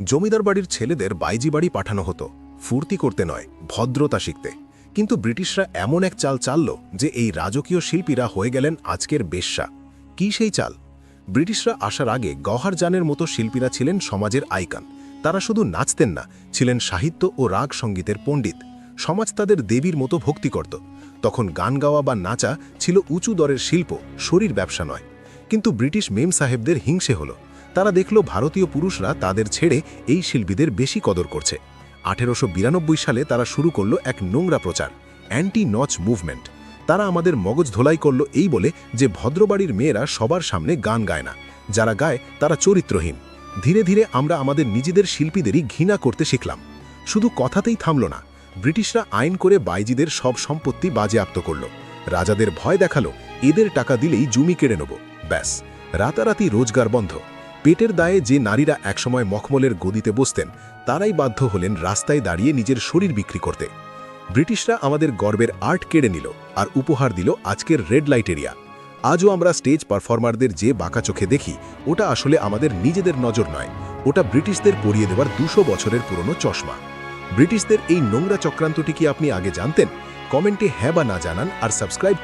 জমিদার বাড়ির ছেলেদের বাইজি বাড়ি পাঠানো হতো ফুর্তি করতে নয়, ভদ্রতা শিখতে। কিন্তু ব্রিটিশরা এমন এক চাল চালল যে এই রাজকীয় শিল্পীরা হয়ে গেলেন আজকের বেশ্যা। কি সেই চাল? ব্রিটিশরা আসার আগে গওহরজানের মতো শিল্পীরা ছিলেন সমাজের আইকন। তারা শুধু নাচতেন না, ছিলেন সাহিত্য ও রাগ সঙ্গীতের পণ্ডিত। সমাজ তাদের দেবীর মতো ভক্তি করত। তখন গান গাওয়া বা নাচা ছিল উঁচু দরের শিল্প, শরীর ব্যবসা নয়। কিন্তু ব্রিটিশ মেম সাহেবদের হিংসে হলো। তারা দেখল ভারতীয় পুরুষরা তাদের ছেড়ে এই শিল্পীদের বেশি কদর করছে। 1892 সালে তারা শুরু করল এক নোংরা প্রচার, অ্যান্টি নচ মুভমেন্ট। তারা আমাদের মগজ ধোলাই করল এই বলে যে ভদ্রবাড়ির মেয়েরা সবার সামনে গান গায় না, যারা গায় তারা চরিত্রহীন। ধীরে ধীরে আমরা আমাদের নিজেদের শিল্পীদেরই ঘৃণা করতে শিখলাম। শুধু কথাতেই থামল না, ব্রিটিশরা আইন করে বাইজিদের সব সম্পত্তি বাজেয়াপ্ত করল। রাজাদের ভয় দেখালো, এদের টাকা দিলেই জমি কেড়ে নেব। ব্যাস, রাতারাতি রোজগার বন্ধ। পেটের দায়ে যে নারীরা একসময় মখমলের গদিতে বসতেন, তারাই বাধ্য হলেন রাস্তায় দাঁড়িয়ে নিজের শরীর বিক্রি করতে। ব্রিটিশরা আমাদের গর্বের আর্ট কেড়ে নিল আর উপহার দিল আজকের রেড লাইট এরিয়া। আজও আমরা স্টেজ পারফর্মারদের যে বাঁকা চোখে দেখি, ওটা আসলে আমাদের নিজেদের নজর নয়, ওটা ব্রিটিশদের পরিয়ে দেওয়ার 200 বছরের পুরনো চশমা। ব্রিটিশদের এই নোংরা চক্রান্তটি কি আপনি আগে জানতেন? কমেন্টে হ্যাঁ বা না জানান আর সাবস্ক্রাইব